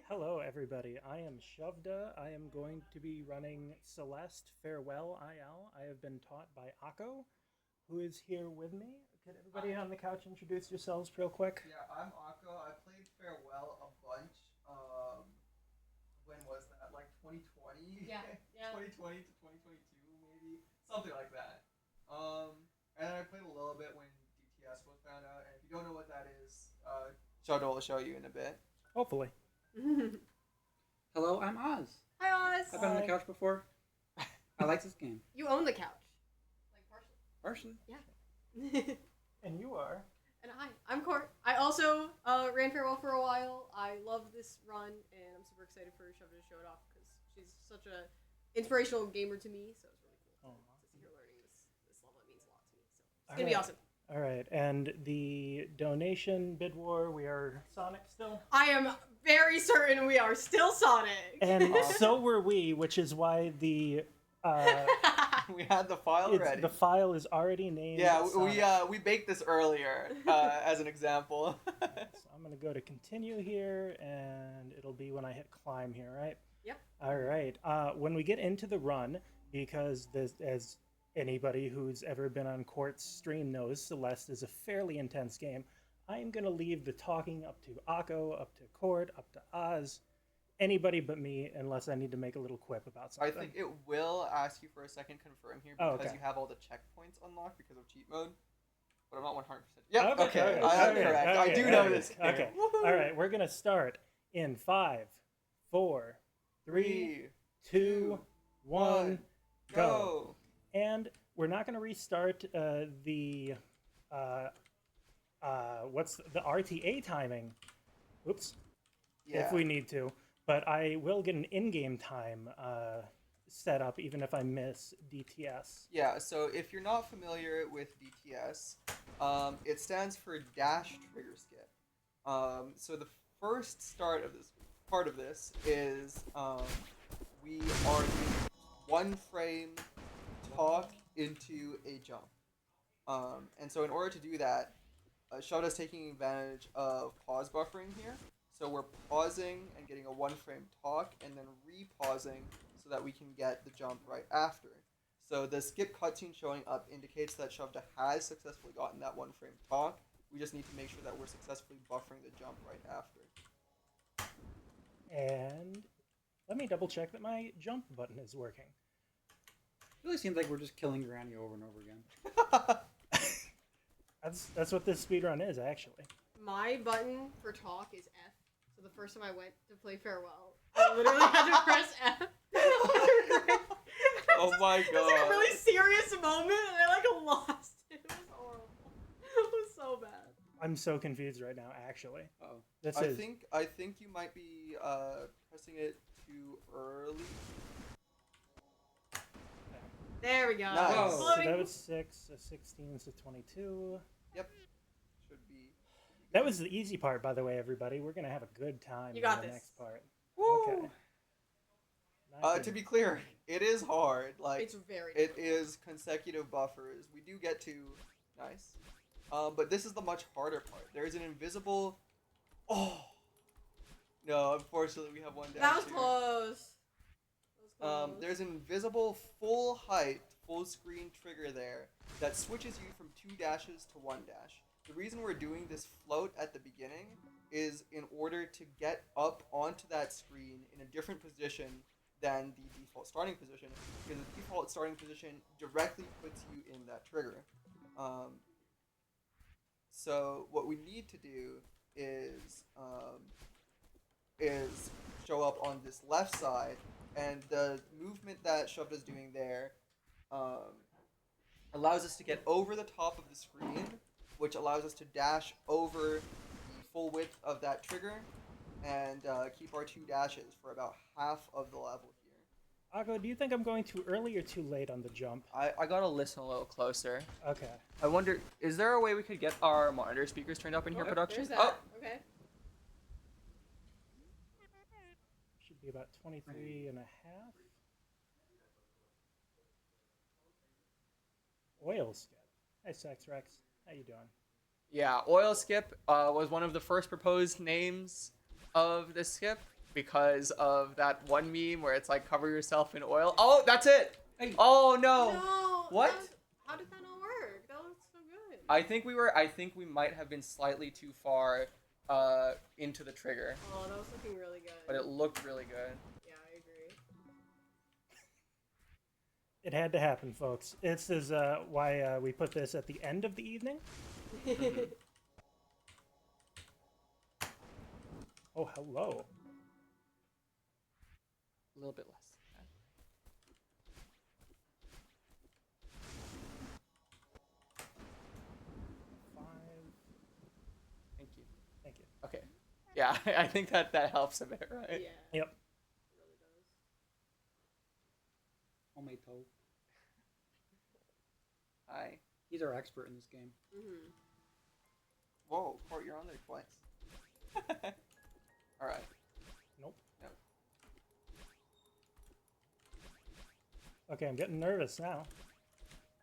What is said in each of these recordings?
Hello, everybody. I am Shovda. I am going to be running Celeste Farewell IL. I have been taught by Akko, who is here with me. Could everybody on the couch introduce yourselves real quick? Yeah, I'm Akko. I played Farewell a bunch. When was that? Like 2020? Yeah, yeah. 2020 to 2022, maybe something like that. And then I played a little bit when DTS was found out. And if you don't know what that is, Shadow will show you in a bit. Hopefully. Hello, I'm Oz. Hi, Oz. I've been on the couch before. I like this game. You own the couch, like Partially. partially. And you are? And I'm Court. I also ran Farewell for a while. I love this run, and I'm super excited for Shovda to show it off because she's such a inspirational gamer to me. So it's really cool to see her learning this level. It means a lot to me. So it's gonna be awesome. All right, and the donation bid war, we are Sonic still? I am very certain we are still Sonic. And so were we, which is why the We had the file ready. the file is already named Yeah, Sonic. we baked this earlier as an example. So I'm going to go to continue here, and it'll be when I hit climb here, right? Yep. All right. When we get into the run, because this, as anybody who's ever been on Court's stream knows, Celeste is a fairly intense game. I'm going to leave the talking up to Akko, up to Court, up to Oz, anybody but me, unless I need to make a little quip about I something. think it will ask you for a second confirm here Oh, because okay. you have all the checkpoints unlocked because of cheat mode. But I'm not 100%. Yep, Okay, okay. okay, I'm okay, correct. okay, I do okay, know this. Game. Okay. Woohoo! All right. We're going to start in 5, 4, 3, 2, 1, go. And we're not going to restart the what's the RTA timing. Oops. Yeah. If we need to, but I will get an in-game time set up even if I miss DTS. Yeah, so if you're not familiar with DTS, it stands for Dash Trigger Skip. So the first start of this part of this is we are doing one frame talk into a jump. And so in order to do that, Shoda's taking advantage of pause buffering here. So we're pausing and getting a one frame talk and then repausing so that we can get the jump right after. So the skip cutscene showing up indicates that Shovda has successfully gotten that one frame talk. We just need to make sure that we're successfully buffering the jump right after. And let me double check that my jump button is working. It really seems like we're just killing Granny over and over again. That's what this speedrun is, actually. My button for talk is F. So the first time I went to play Farewell, I literally had to press F. Oh my It was like god. a really serious moment, and I like lost it. It was horrible. It was so bad. I'm so confused right now, actually. Uh-oh. This I is think you might be pressing it too early. There we go. Nice. Whoa. so Floating. that was 6, so 16, so 22. Yep. Should be. That was the easy part, by the way, everybody. We're gonna have a good time You got in the this. next part. Woo! Okay. Not To good. be clear, it is hard. Like It's very it difficult. is consecutive buffers. We do get to nice, but this is the much harder part. There is an invisible. Oh. No, unfortunately, we have one down. That was here. close. That was close. There's an invisible full height, full screen trigger there that switches you from 2 dashes to 1 dash. The reason we're doing this float at the beginning is in order to get up onto that screen in a different position than the default starting position, because the default starting position directly puts you in that trigger. So what we need to do is show up on this left side, and the movement that Shovda's doing there allows us to get over the top of the screen, which allows us to dash over the full width of that trigger and keep our 2 dashes for about half of the level here. Akko, do you think I'm going too early or too late on the jump? I gotta listen a little closer. Okay. I wonder, is there a way we could get our monitor speakers turned up in here, Oh, production? There's that. Okay. Should be about 23 and a half. Oil skip. Hey, Sex Rex. How you doing? Yeah, oil skip was one of the first proposed names of this skip. because of that one meme where it's like cover yourself in oil. Oh, that's it. Hey. Oh no. No. What? How did that not work? That was so good. I think we might have been slightly too far into the trigger, Oh, that was looking really good. but it looked really good. Yeah, I agree. It had to happen, folks. This is why we put this at the end of the evening. Oh, hello. A little bit less. Thank you. Thank you. Okay. Yeah, I think that helps a bit, right? Yeah. Yep. It really does. Homemade toe. Hi. He's our expert in this game. Mhm. Whoa, Court, you're on there twice. All right. Nope. Nope. Okay, I'm getting nervous now.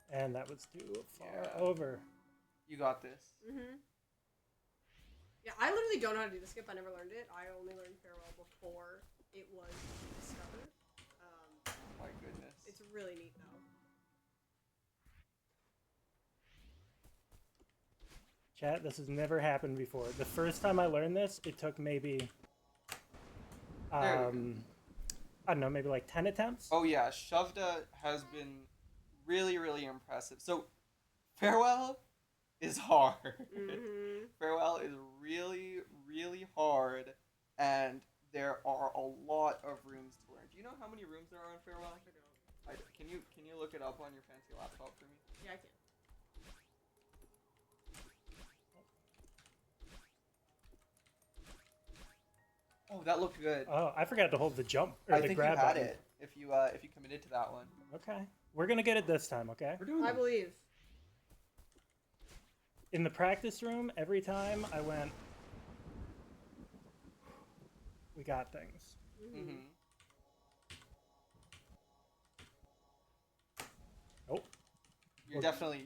And that was too far Yeah. over. You got this. Mhm. Yeah, I literally don't know how to do the skip. I never learned it. I only learned Farewell before it was discovered. My goodness. It's really neat though. Chat, this has never happened before. The first time I learned this, it took maybe, There you I don't know, maybe like 10 attempts. Oh yeah, shovda has been really, really impressive. So, farewell is hard. Mhm. Farewell is really, really hard, and there are a lot of rooms to learn. Do you know how many rooms there are in farewell? I don't. Can you look it up on your fancy laptop for me? Yeah, I can. Oh, that looked good. Oh, I forgot to hold the jump or I the think you grab had button. it if you committed to that one. Okay. We're gonna get it this time, okay? We're doing I this. believe. In the practice room, every time I went, we got things. Mm-hmm. Nope. You're definitely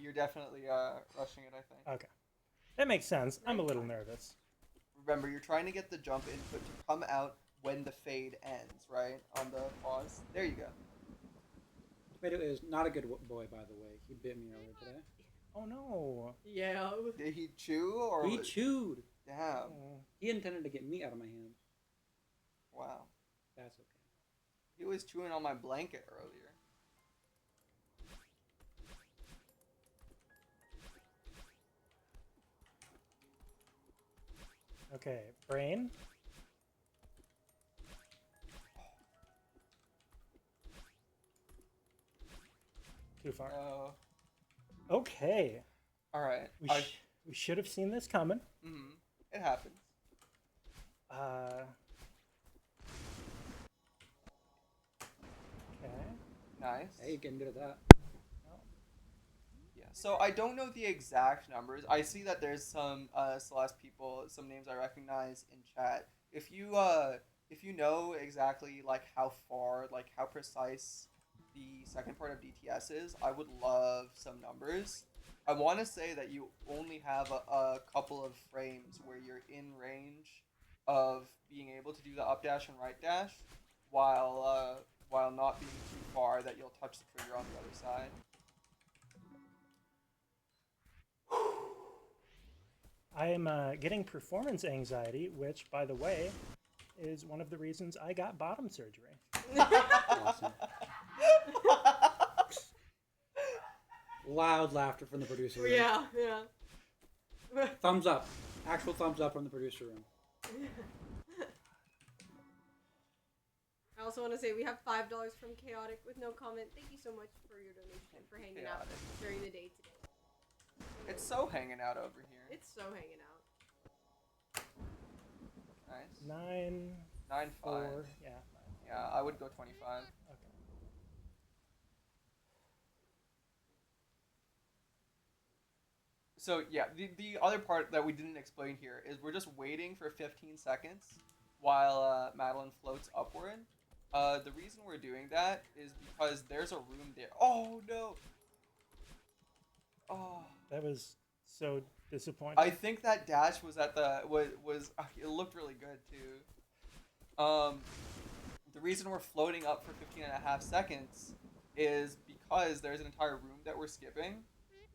rushing it, I think. Okay. That makes sense. I'm a little nervous. Remember, you're trying to get the jump input to come out when the fade ends, right? On the pause. There you go. Tomato is not a good boy, by the way. He bit me earlier today. Oh no. Yeah. Did he chew or? He chewed. Damn. Oh. He intended to get meat out of my hand. Wow. That's okay. He was chewing on my blanket earlier. Okay, brain. Too far. Oh. Okay. All right. We should have seen this coming. Mm-hmm. It happens. Okay. Nice. Hey, you're getting good at that. Yeah. So I don't know the exact numbers. I see that there's some Celeste people, some names I recognize in chat. If you know exactly like how far, like how precise the second part of DTS is, I would love some numbers. I want to say that you only have a couple of frames where you're in range of being able to do the up dash and right dash, while not being too far that you'll touch the trigger on the other side. I am getting performance anxiety, which, by the way, is one of the reasons I got bottom surgery. Awesome. Loud laughter from the producer room. Yeah. Thumbs up. Actual thumbs up from the producer room. I also want to say we have $5 from Chaotic with no comment. Thank you so much for your donation and for hanging out Chaotic. during the day today. It's so hanging out over here. It's so hanging out. Nice. 9, 9-5. 4, yeah. Yeah, I would go 25. Okay. So yeah, the other part that we didn't explain here is we're just waiting for 15 seconds while Madeline floats upward. The reason we're doing that is because there's a room there. Oh no! Oh. That was so disappointing. I think that dash was at the was it looked really good too. The reason we're floating up for 15 and a half seconds is because there's an entire room that we're skipping.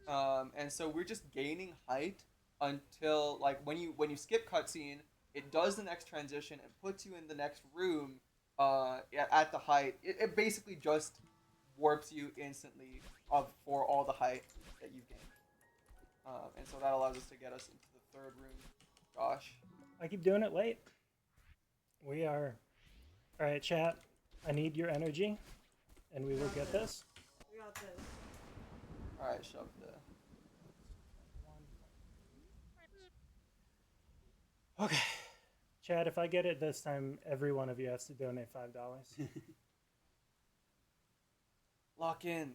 And so we're just gaining height until like when you skip cutscene, it does the next transition and puts you in the next room at the height. It basically just warps you instantly for all the height that you've gained. And so that allows us to get us into the third room. Josh. I keep doing it late. We are. All right, chat. I need your energy, and we will get this. We got this. Alright, shovda. Okay. Chad, if I get it this time, every one of you has to donate $5. Lock in.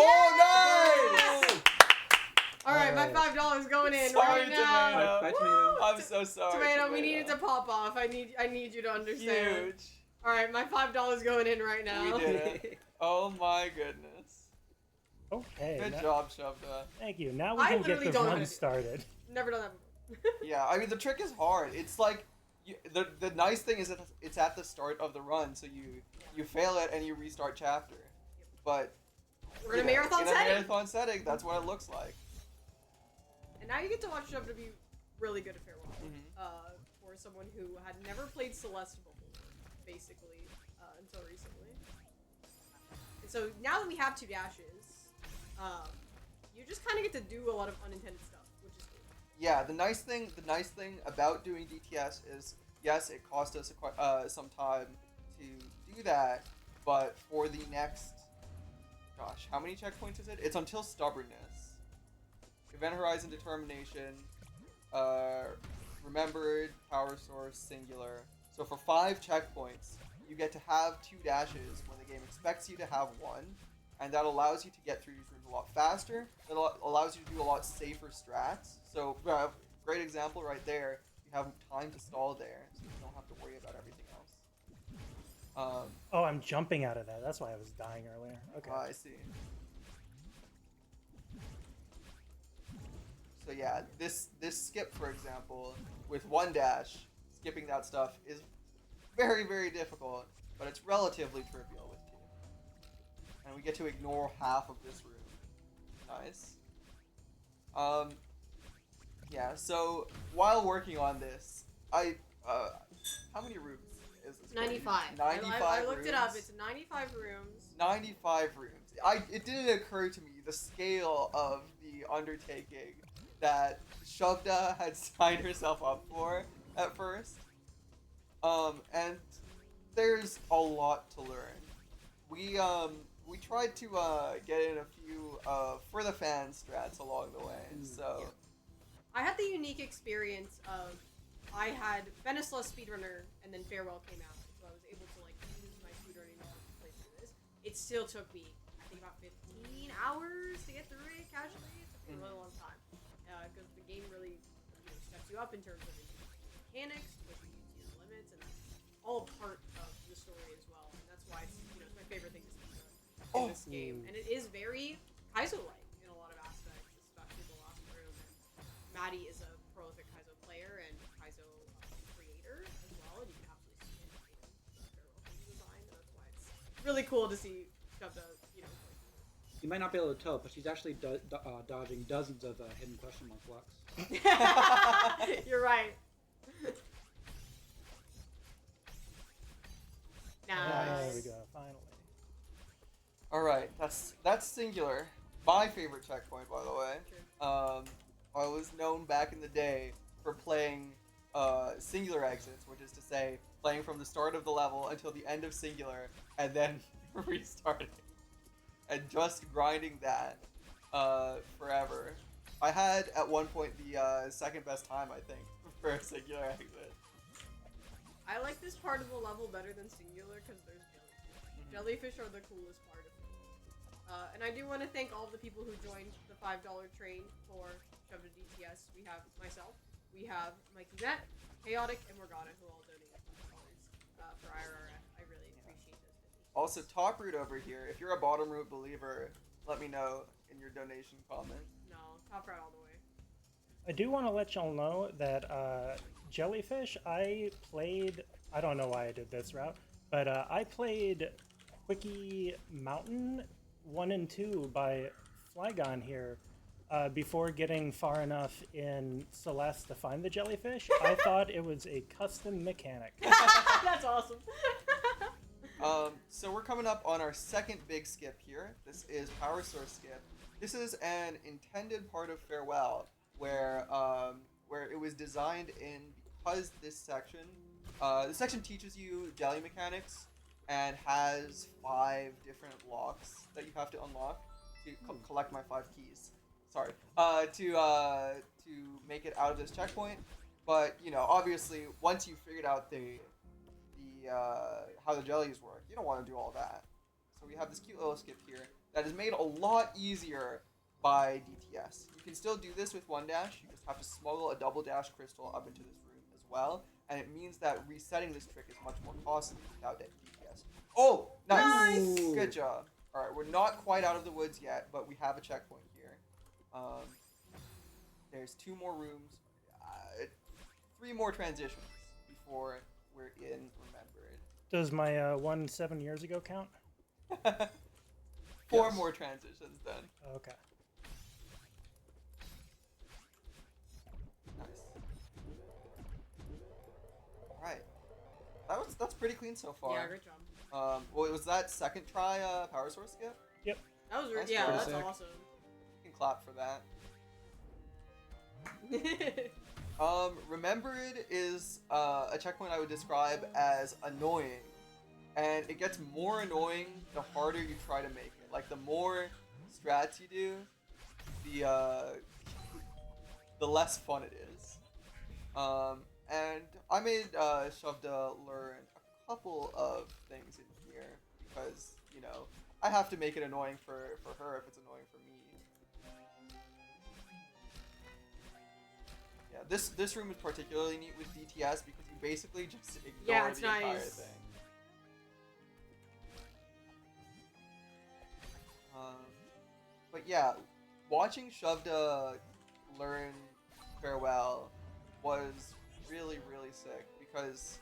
Oh, nice! All right, my Alright. $5 going in Sorry, right now. Tomato. Bye, Tomato. I'm so sorry. Tomato, we needed to pop off. I need you to understand. Huge. All right, my $5 going in right now. We did it. Oh my goodness. Okay. Good now- job, Shovda. Thank you. Now we I can get literally the don't run know. started. Never done that before. Yeah, I mean the trick is hard. It's like the nice thing is that it's at the start of the run, so you fail it and you restart chapter. But We're in a you know, marathon in setting. a marathon setting, that's what it looks like. And now you get to watch Shovda be really good at Farewell. Mhm. For someone who had never played Celeste before, basically, until recently. And so now that we have 2 dashes, you just kind of get to do a lot of unintended stuff, which is cool. Yeah, the nice thing about doing DTS is yes, it cost us some time to do that, but for the next, gosh, how many checkpoints is it? It's until stubbornness, event horizon determination, remembered, power source, singular. So for 5 checkpoints, you get to have 2 dashes when the game expects you to have 1, and that allows you to get through these rooms a lot faster. It allows you to do a lot safer strats. So, great example right there. You have time to stall there, so you don't have to worry about everything else. Oh, I'm jumping out of that. That's why I was dying earlier. Okay. I see. So yeah, this skip, for example, with 1 dash, skipping that stuff is very, very difficult, but it's relatively trivial with 2. And we get to ignore half of this room. Nice. Yeah, so while working on this, how many rooms is this? 95. 95 I looked it up. rooms. It's 95 rooms. 95 rooms. It didn't occur to me the scale of the undertaking that Shovda had signed herself up for at first. And there's a lot to learn. We tried to get in a few for the fans strats along the way. So I had the unique experience of I had been a Celeste speedrunner, and then Farewell came out, so I was able to like use my speedrunning knowledge to play through this. It still took me, I think, about 15 hours to get through it casually. It took me a really long time because the game really steps you up in terms of mechanics, pushing you to your limits, and that's all part of the story as well. And that's why it's it's my favorite thing to see in this game, and it is very Kaizo-like in a lot of aspects, especially the last room. And Maddie is a prolific Kaizo player and Kaizo creator as well, and you can absolutely see it in the Farewell design, and that's why it's really cool to see Shovda, You might not be able to tell, but she's actually dodging dozens of hidden question mark blocks. You're right. There we Nice. go. Finally. all right, that's singular. My favorite checkpoint, by the way. I was known back in the day for playing singular exits, which is to say, playing from the start of the level until the end of singular, and then restarting, and just grinding that forever. I had at one point the second best time, I think, for a singular exit. I like this part of the level better than singular because there's jellyfish. Jellyfish are the coolest part of it. And I do want to thank all of the people who joined the $5 train for Shovda DTS. We have myself, we have Mikey Net, Chaotic, and Morgana, who all donated $5 for IRRF. I really appreciate those. Also, Talkroot over here, if you're a bottom root believer, let me know in your donation comment. No, top right all the way. I do want to let y'all know that Jellyfish, I don't know why I did this route, but I played Quickie Mountain 1 and 2 by Flygon here before getting far enough in Celeste to find the jellyfish. I thought it was a custom mechanic. That's awesome. So we're coming up on our second big skip here. This is Power Source skip. This is an intended part of Farewell where it was designed in because this section teaches you jelly mechanics and has 5 different locks that you have to unlock to collect my 5 keys. Sorry. To make it out of this checkpoint. But you know, obviously, once you figured out how the jellies work, you don't want to do all that. So we have this cute little skip here that is made a lot easier by DTS. You can still do this with 1 dash. You just have to smuggle a double dash crystal up into this room as well, and it means that resetting this trick is much more costly without DTS. Oh, nice! Nice! Good job. All right, we're not quite out of the woods yet, but we have a checkpoint here. There's 2 more rooms, 3 more transitions before we're in Remembered. Does my one 7 years ago count? 4 Yes. more transitions then. Okay. Nice. All right. That's pretty clean so far. Yeah, great job. Well, was that second try Power Source skip? Yep. That was That's yeah, pretty that's sick. awesome. You can clap for that. Remembered is a checkpoint I would describe as annoying, and it gets more annoying the harder you try to make it. Like the more strats you do, the less fun it is. And I made Shovda learn a couple of things in here because you know I have to make it annoying for her if it's annoying for me. Yeah, this room is particularly neat with DTS because you basically just ignore Yeah, it's the entire nice. thing. But yeah, watching Shovda learn Farewell was really, really sick because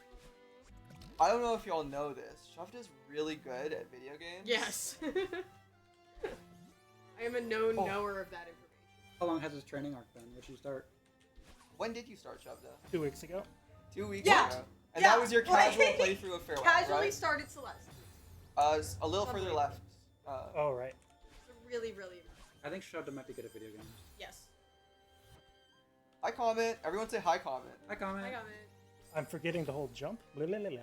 I don't know if y'all know this. Shovda's really good at video games. Yes. I am a known Oh. knower of that information. How long has this training arc been? Where'd you start? When did you start Shovda? 2 weeks ago. 2 weeks Yeah. ago. And Yeah. that was your casual playthrough of Farewell, Casually right? started Celeste. A little further Lovely. left. Oh, right. Really, really impressive. I think Shovda might be good at video games. Yes. Hi, comment. Everyone say hi, comment. Hi, comment. I got it. I'm forgetting the whole jump. Blah, blah, blah, blah.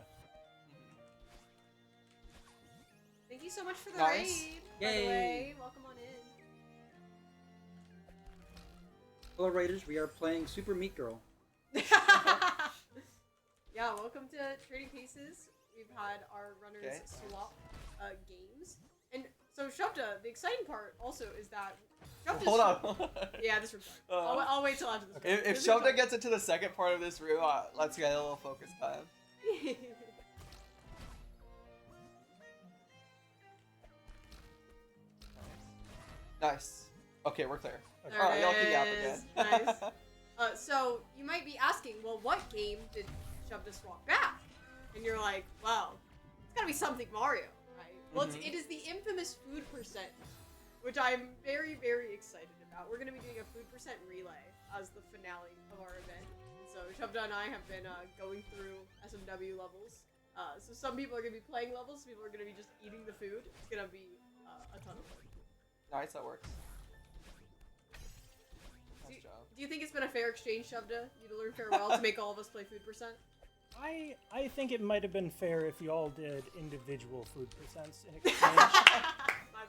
Thank you so much for the Nice. raid. By Yay. the way, welcome on in. Hello, Raiders. We are playing Super Meat Girl. Yeah, welcome to Trading Paces. We've had our runners Okay. swap games. And so Shovda, the exciting part also is that Shovda's Hold on. Yeah, this room's dark. Uh, I'll wait till after this. If This room's Shovda dark. gets into the second part of this room, let's get a little focus time. Nice. Okay, we're clear. There Alright, y'all it can yap is. again. Nice. So you might be asking, well, what game did Shovda swap back? And you're like, well, it's gotta be something Mario, right? Well, Mhm. it is the infamous food percent, which I'm very, very excited about. We're gonna be doing a food percent relay as the finale of our event. And so Shovda and I have been going through SMW levels. So some people are gonna be playing levels, some people are gonna be just eating the food. It's gonna be a ton of fun. Nice, that works. Do Nice job. you think it's been a fair exchange, Shovda? You to learn Farewell to make all of us play food percent? I think it might have been fair if you all did individual food percents in exchange. My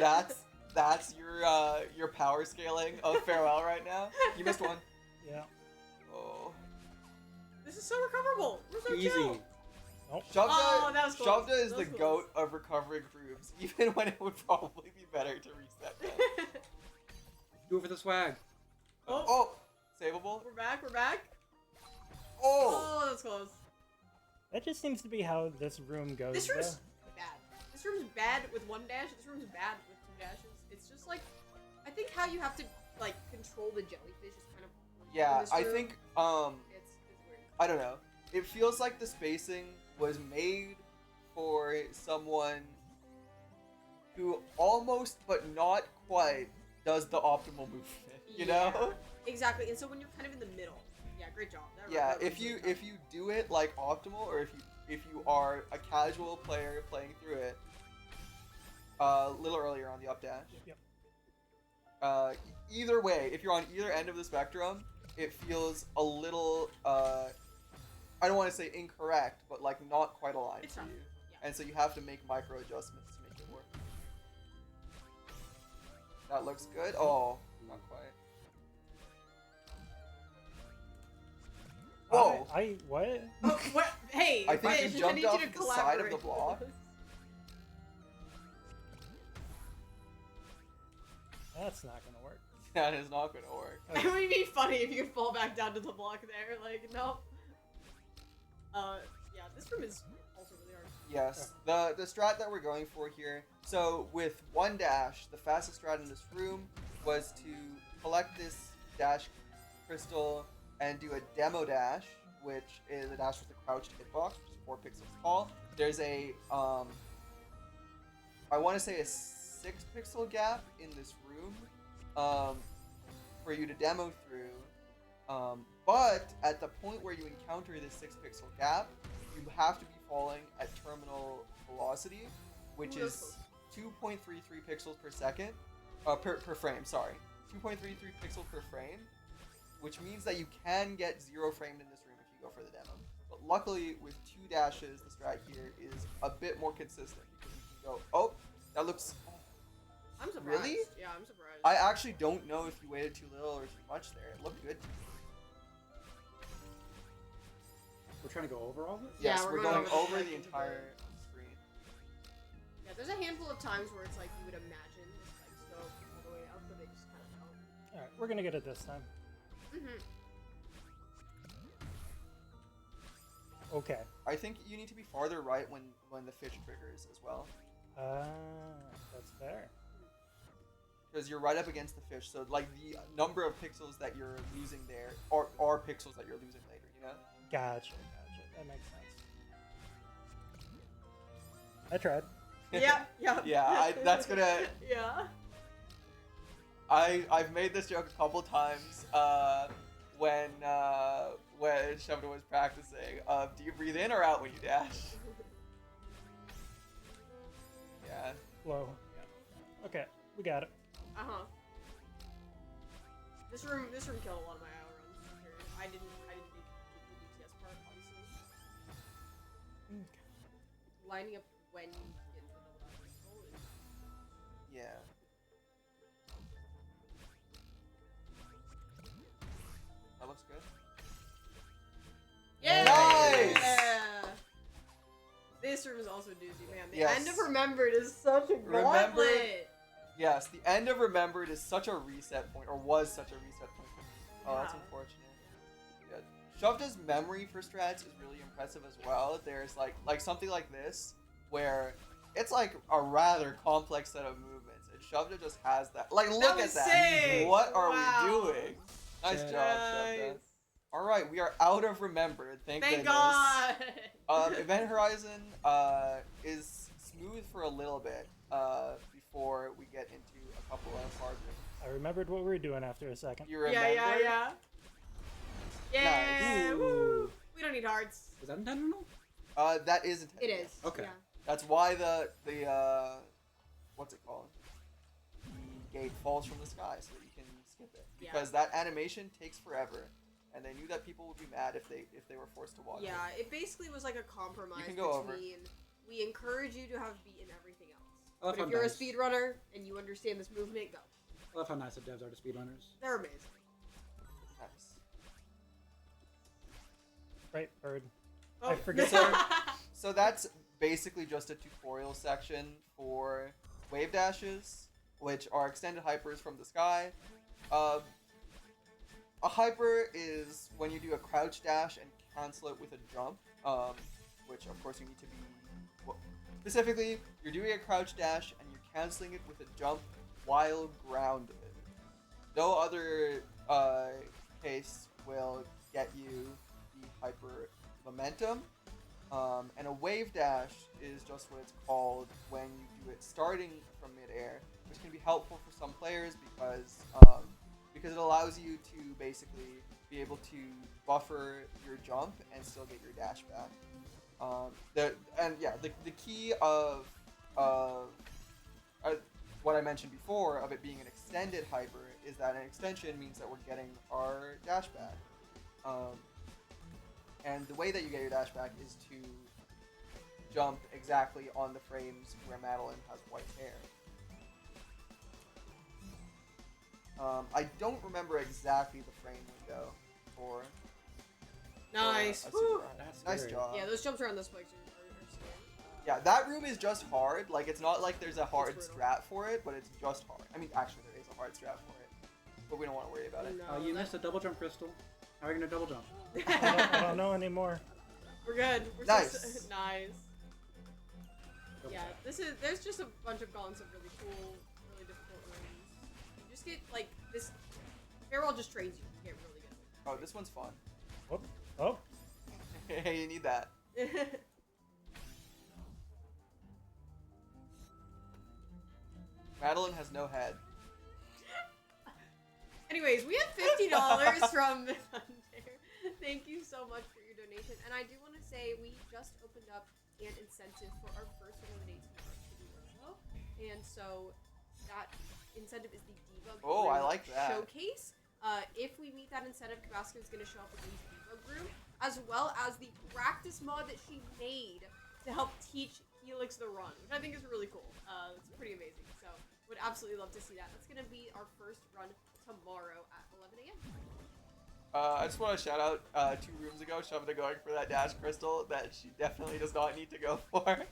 bad. That's your power scaling of Farewell right now. You missed one. Yeah. Oh. This is so recoverable. We're so Easy. chill. Nope. Shovda, Oh, that was close. Shovda is That the was close. goat of recovering grooves, even when it would probably be better to reset them. Do it for the swag. Oh, Oh, savable. we're back. We're back. Oh, Oh, that's close. That just seems to be how this room goes. This room's though. bad. This this room's bad with one dash. This room's bad with two dashes. It's just like, I think how you have to like control the jellyfish is kind of weird in Yeah, this I room. think it's weird. I don't know. It feels like the spacing was made for someone who almost but not quite does the optimal movement. You know? Exactly. And so when you're kind of in the middle, yeah, great job. Yeah, that if was you really if you do it like optimal, or if you are a casual player playing through it, a little earlier on the up dash. Yep. Either way, if you're on either end of the spectrum, it feels a little I don't want to say incorrect, but like not quite aligned It's to tough. you, Yeah. and so you have to make micro adjustments to make it work. That looks good. Oh, not quite. Whoa! I what? Oh, what? Hey, I think Fish, you jumped need off you to the side of the collaborate. block. That's not gonna work. That is not gonna work. It would be funny if you could fall back down to the block there. Like, no. Yeah, this room is also really hard. Yes, the strat that we're going for here. So with one dash, the fastest strat in this room was to collect this dash crystal and do a demo dash, which is a dash with a crouched hitbox, which is 4 pixels tall. There's a I want to say a 6 pixel gap in this room, for you to demo through. But at the point where you encounter this 6 pixel gap, you have to be falling at terminal velocity, which Ooh, that's is 2.33 pixels per second, per frame. Sorry, 2.33 pixels per frame, which means that you can get 0 framed in this room if you go for the demo. But luckily, with 2 dashes, the strat here is a bit more consistent because you can go, oh, that looks. I'm surprised. Really? Yeah, I'm surprised. I actually don't know if you waited too little or too much there. It looked good to me. We're trying to go over all of it? Yeah, Yes, we're we're going going over over the the sections of entire screen. Yeah, there's a handful of times where it's like you would imagine the spikes go all the way up, but they just kind of don't. All right, we're gonna get it this time. Mm-hmm. Okay. I think you need to be farther right when the fish triggers as well, That's fair. because you're right up against the fish. So like the number of pixels that you're losing there are pixels that you're losing later. You know? Gotcha. That makes sense. I tried. Yeah, yeah. Yeah, that's gonna. Yeah. I've made this joke a couple times when Shovda was practicing. Do you breathe in or out when you dash? Yeah. Low. Yeah. Okay, we got it. Uh-huh. This room killed a lot of my IO runs. For sure. I didn't beat the DTS part, obviously. Lining up when you get the double dash control is Yeah. That looks good. yeah. Nice! Yeah. This room is also doozy, man. The Yes. end of Remembered is such a Remembered- gauntlet. Yes, the end of Remembered is such a reset point, or was such a reset point. Oh, that's Yeah. unfortunate. Yeah. Shovda's memory for strats is really impressive as well. There's like something like this, where it's like a rather complex set of movements, and Shovda just has that. Like, look was at that. sick! What are Wow. we doing? Nice Nice. job, Shovda. All right, we are out of Remembered. Thank Thank goodness. God. Event Horizon is smooth for a little bit before we get into a couple of hard rooms. I remembered what we were doing after a second. You remember? Yeah. Yeah. Nice. Woo. We don't need hearts. Is that intentional? That is intended. It is. Okay. Yeah. That's why the what's it called? The gate falls from the sky so that you can skip it. Yeah. Because that animation takes forever, and they knew that people would be mad if they were forced to watch Yeah, it. it basically was like a compromise You can go over. between we encourage you to have beaten everything else. I love But how if you're nice. a speedrunner and you understand this movement, go. I love how nice the devs are to speedrunners. They're amazing. Nice. Right, bird. Oh. I forget. So that's basically just a tutorial section for wave dashes, which are extended hypers from the sky. A hyper is when you do a crouch dash and cancel it with a jump, which of course you need to be Specifically, you're doing a crouch dash and you're canceling it with a jump while grounded. No other case will get you the hyper momentum. And a wave dash is just what it's called when you do it starting from midair, which can be helpful for some players because it allows you to basically be able to buffer your jump and still get your dash back. The key of what I mentioned before of it being an extended hyper is that an extension means that we're getting our dash back. And the way that you get your dash back is to jump exactly on the frames where Madeline has white hair. I don't remember exactly the frame window for. Nice. a Woo. super- That's nice scary. job. Yeah, those jumps around the spikes are scary. Yeah, that room is just hard. Like, it's not like there's a hard brutal. strat for it, but it's just hard. I mean, actually, there is a hard strat for it, but we don't want to worry about it. No, You that- missed a double jump, Crystal. How are you gonna double jump? I don't know anymore. We're good. We're Nice. So nice. Double Yeah, tap. there's just a bunch of gaunts of really cool, really difficult rooms. You just get like this. Farewell just trains you. You get really good. Oh, this one's fun. Oh, Hey, you need that. Madeline has no head. Anyways, we have $50 from Thunder. Thank you so much for your donation. And I do want to say we just opened up an incentive for our first one of the day tomorrow. And so that incentive is the debug Oh, I room like that. showcase. If we meet that incentive, Kabasco is going to show up with the debug room, as well as the practice mod that she made to help teach Helix the run, which I think is really cool. It's pretty amazing. So would absolutely love to see that. That's going to be our first run tomorrow at 11 a.m. I just want to shout out 2 rooms ago, Shovda going for that dash crystal that she definitely does not need to go for.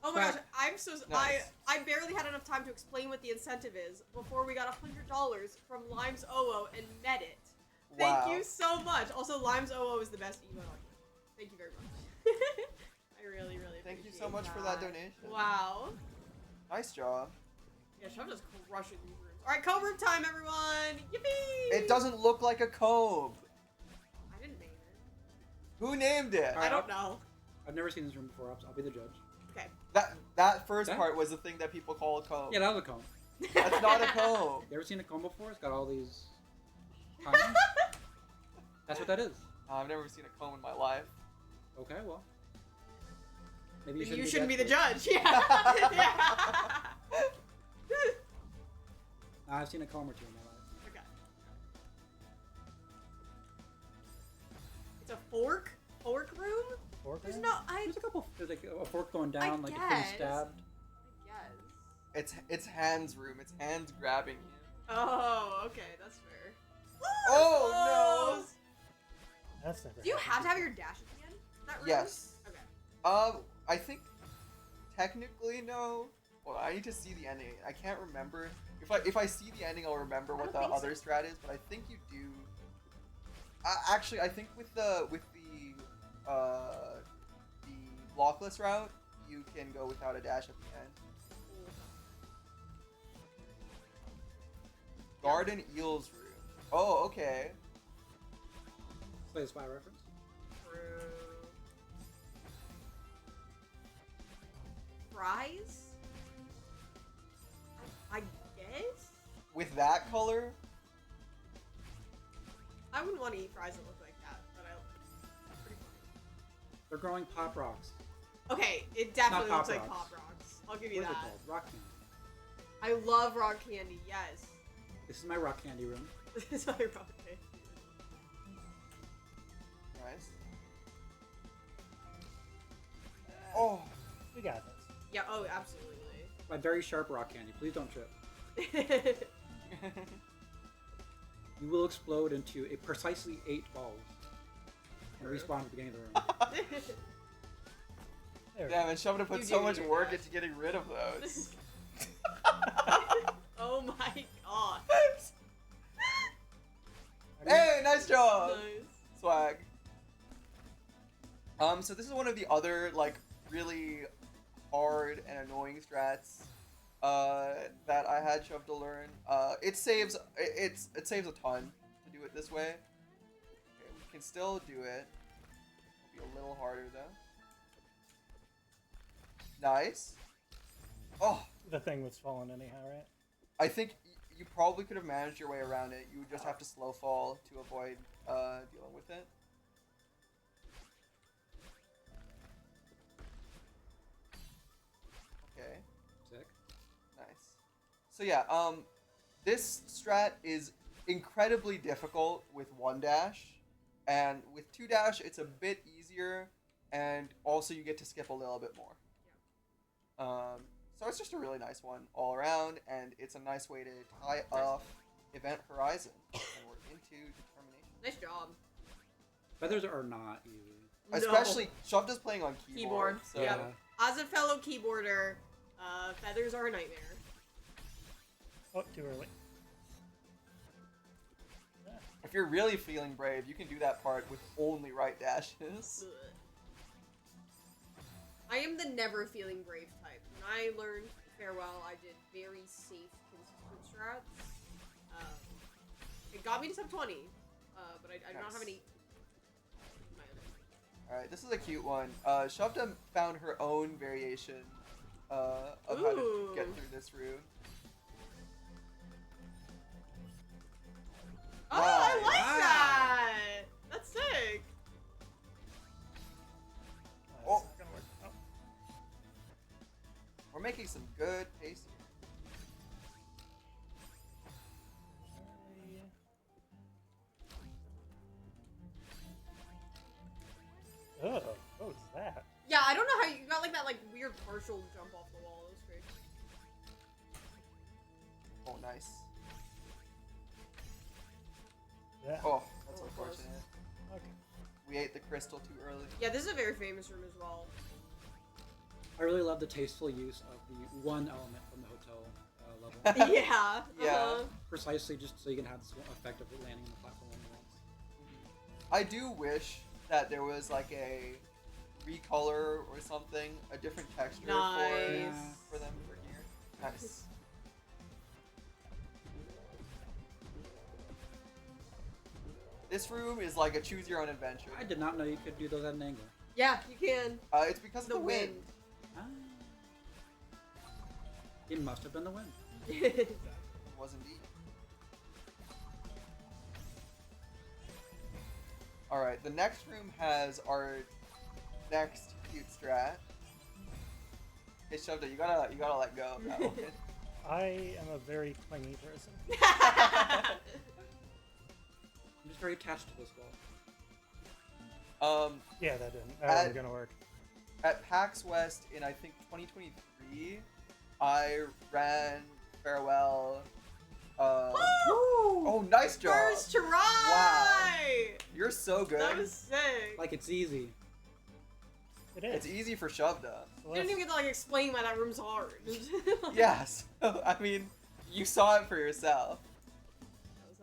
Oh my gosh, I'm so Nice. I barely had enough time to explain what the incentive is before we got $100 from Limes OO and met it. Thank Wow. you so much. Also, Limes OO is the best emote on here. Thank you very much. I really, really Thank you appreciate so much for that donation. Wow. Nice job. Yeah, Shovda's crushing these rooms. Alright, comb room time, everyone! Yippee! It doesn't look like a comb. I didn't name it. Who named it? I don't know. I've never seen this room before. I'll be the judge. Okay. That first That? part was the thing that people call a comb. Yeah, that was a comb. That's not a comb. You ever seen a comb before? It's got all these tines. That's what that is. I've never seen a comb in my life. Okay, well. Maybe You shouldn't be the judge. judge. Yeah. Yeah. I've seen a comb or two in my life. Okay. It's a fork? Fork room? fork There's room? no. I There's a couple. There's like a fork going down, like it's guess. being stabbed. guess. It's hands room. It's hands grabbing you. Oh, okay, that's fair. Oh, no. That's never. Do you have happened to have your dash at the end? of That room? Yes. Okay. I think technically no. Well, I need to see the ending. I can't remember. If I see the ending, I'll remember what the don't think other strat is. But I think you do. Actually, I think with the blockless route, you can go without a dash at the end. Garden Eels room. Oh, okay. Play the spy reference. True. Fries? I guess? With that color, I wouldn't want to eat fries that look like that, but it's pretty funny. They're growing pop rocks. Okay, it definitely Not looks Pop like Rocks. Pop Rocks. I'll give What you is it that. called? Rock candy. I love rock candy, yes. This is my rock candy room. This is my rock candy. nice. Oh, We got this. Yeah, oh, absolutely. My very sharp rock candy. Please don't trip. You will explode into a precisely 8 balls and respawn at the beginning of the room. There. damn! And Shovda put You so do much need work that. into getting rid of those. Oh my god. Hey, nice job. Nice. Swag. So this is one of the other like really hard and annoying strats that I had shoved to learn. It saves it saves a ton to do it this way. Okay, we can still do it. It'll be a little harder though. Nice. Oh, The thing was falling anyhow, right? I think you probably could have managed your way around it. You would just have to slow fall to avoid dealing with it. Okay. Sick. Nice. So yeah, this strat is incredibly difficult with 1 dash, and with 2 dash it's a bit easier, and also you get to skip a little bit more. So it's just a really nice one all around, and it's a nice way to tie off Event Horizon, and we're into Determination. Nice job. Feathers are not easy. Especially Shovda's playing on keyboard. Keyboard, So yeah. As a fellow keyboarder, feathers are a nightmare. Oh, too early. if you're really feeling brave, you can do that part with only right dashes. Ugh. I am the never feeling brave type. When I learned Farewell, I did very safe, consistent strats. It got me to sub 20, but I do not have any. Alright, this is a cute one. Shovda found her own variation of how to get through this route. Oh, I like Wow. that! That's sick! Oh. This is gonna work. Oh. We're making some good pace here. Oh, what was that? Yeah, I don't know how you got like that weird partial jump off the wall. That was great. Oh, nice. Yeah. Oh, that's Oh, unfortunate. Okay. We ate the crystal too early. Yeah, this is a very famous room as well. I really love the tasteful use of the one element from the hotel level. Yeah. Yeah. Precisely just so you can have this effect of landing on the platform only once. I do wish that there was like a recolor or something, a different texture Nice. for them for here. Nice. This room is like a choose your own adventure. I did not know you could do those at an angle. Yeah, you can. It's because of the wind. Ah. It must have been the wind. It was indeed. Alright, the next room has our next cute strat. Hey Shovda, you gotta let go of that one. I am a very clingy person. I'm just very attached to this wall. Yeah, that wasn't gonna work. At PAX West in I think 2023, I ran Farewell. Oh, nice job! First try! Wow. You're so good. That was sick. Like it's easy. It is. It's easy for Shovda. You didn't even get to explain why that room's hard. Yes. I mean, you saw it for yourself. That was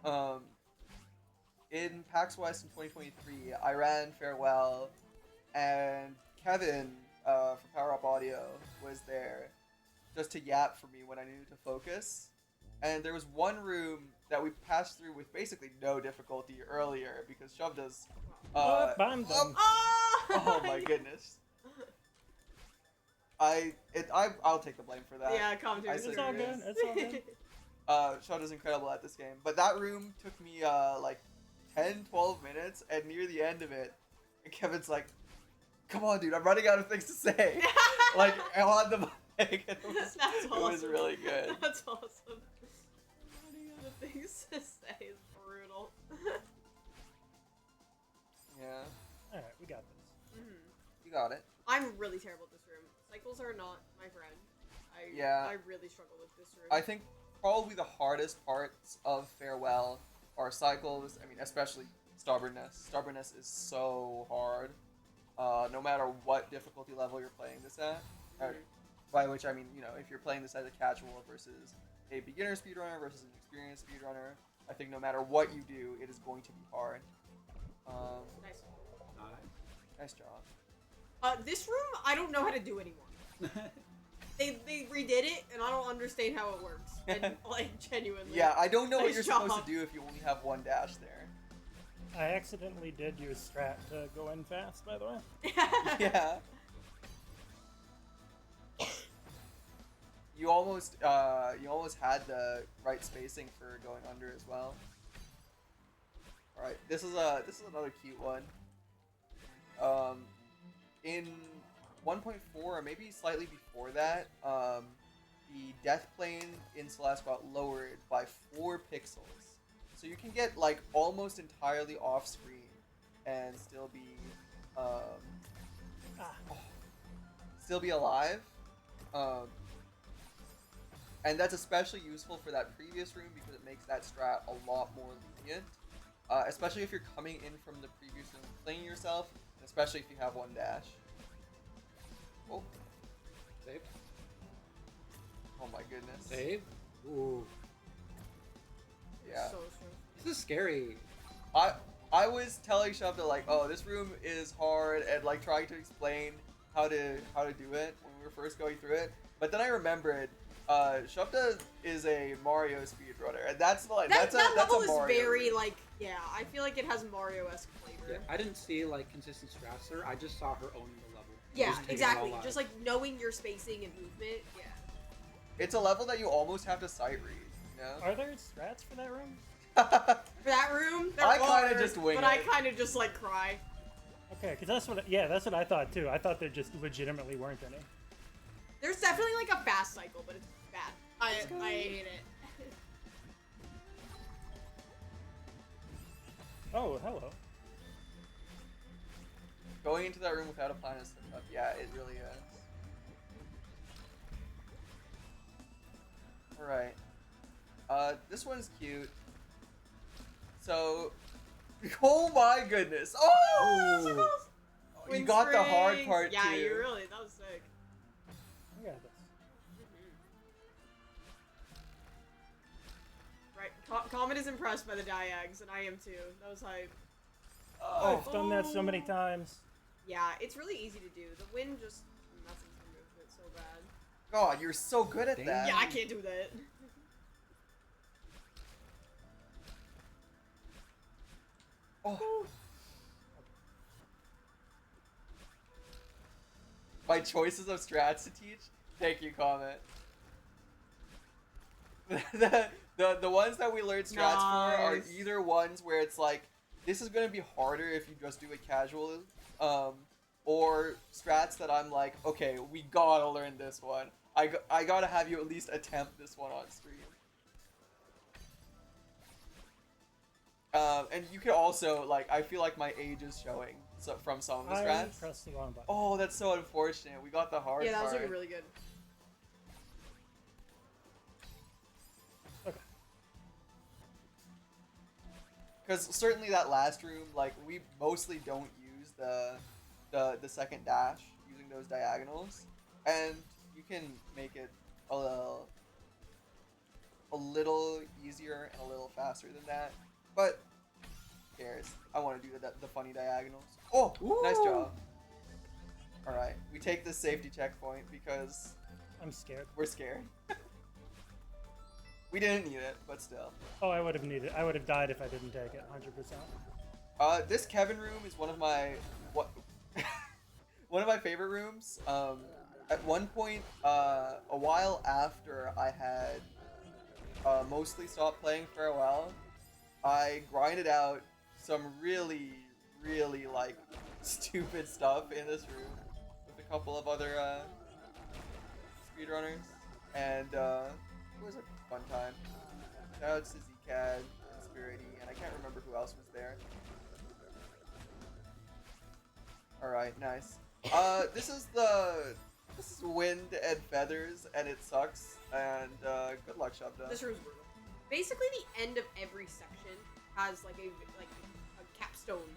hype. In PAX West in 2023, I ran Farewell, and Kevin from Power Up Audio was there just to yap for me when I needed to focus. And there was one room that we passed through with basically no difficulty earlier because Shovda's. Oh, I'm done. Oh my goodness. I'll take the blame for that. Yeah, commentary. I It's all good. It's all good. Shovda's incredible at this game. But that room took me like 10, 12 minutes, and near the end of it, Kevin's like, "Come on, dude, I'm running out of things to say." Like, on the mic, and it was, That's awesome. it was really good. That's awesome. Running out of things to say is brutal. Yeah, Alright, we got this. you got it. I'm really terrible at this room. Cycles are not my friend. I really struggle with this room. I think probably the hardest parts of Farewell are cycles. I mean, especially stubbornness. Stubbornness is so hard. No matter what difficulty level you're playing this at. By which I mean, if you're playing this as a casual versus a beginner speedrunner versus an experienced speedrunner, I think no matter what you do, it is going to be hard. Nice. Nice job. This room, I don't know how to do anymore. They redid it, and I don't understand how it works. And, like, genuinely. Yeah, I don't know what Nice you're job. supposed to do if you only have one dash there. I accidentally did use strat to go in fast, by the way. Yeah. You almost had the right spacing for going under as well. All right, this is another cute one. In 1.4 or maybe slightly before that, the death plane in Celeste got lowered by 4 pixels, so you can get like almost entirely off screen and still be still be alive. And that's especially useful for that previous room because it makes that strat a lot more lenient. Especially if you're coming in from the previous room playing yourself, and especially if you have one dash. Oh. Save. Oh my goodness. Save. Ooh. Yeah. So stressful. This is scary. I was telling Shovda like, oh, this room is hard, and like trying to explain how to do it when we were first going through it. But then I remembered Shovda is a Mario speedrunner, and that's like That level a is Mario very room. like, yeah, I feel like it has Mario-esque flavor. Yeah, I didn't see like consistent strats there. I just saw her owning the level. Yeah, Just taking it exactly. all out. Just like knowing your spacing and movement. Yeah. It's a level that you almost have to sight read. You know? Are there strats for that room? For that room, there I kinda are, just wing but it. I kind of just like cry. Okay, because that's what I thought too. I thought there just legitimately weren't any. There's definitely like a fast cycle, but it's bad. I hate it. Oh, hello. Going into that room without a plan is tough. Yeah, it really is. Alright. This one's cute. So, oh my goodness. Oh! Circles. You Wind got the hard springs. part Yeah, too. you really. That was sick. I got this. Right. Comet is impressed by the diags, and I am too. That was hype. Oh, I've done that so many times. Yeah, it's really easy to do. The wind just messes the movement so bad. God, you're so good at that. Yeah, I can't do that. Oh. My choices of strats to teach? Thank you, Comment. the ones that we learned strats for are Nice. either ones where it's like, this is going to be harder if you just do it casually, or strats that I'm like, okay, we gotta learn this one. I gotta have you at least attempt this one on stream. And you can also, like, I feel like my age is showing from some of the I strats. pressed the wrong button. Oh, that's so unfortunate. We got the hard Yeah, that was part. looking really good. Okay. Because certainly that last room, like, we mostly don't use the second dash using those diagonals, and you can make it a little easier and a little faster than that. But who cares? I want to do the funny diagonals. Oh, nice Ooh. job. All right, we take this safety checkpoint because I'm scared. we're scared. We didn't need it, but still. Oh, I would have died if I didn't take it, 100%. This Kevin room is one of my one of my favorite rooms. At one point, a while after I had mostly stopped playing Farewell, I grinded out some really, really like stupid stuff in this room with a couple of other speedrunners, and it was a fun time. Shout out to Zcad, Spirity, and I can't remember who else was there. Alright, nice. This is Wind and Feathers, and it sucks, and good luck, Shovda. This room's brutal. Basically, the end of every section has like a capstone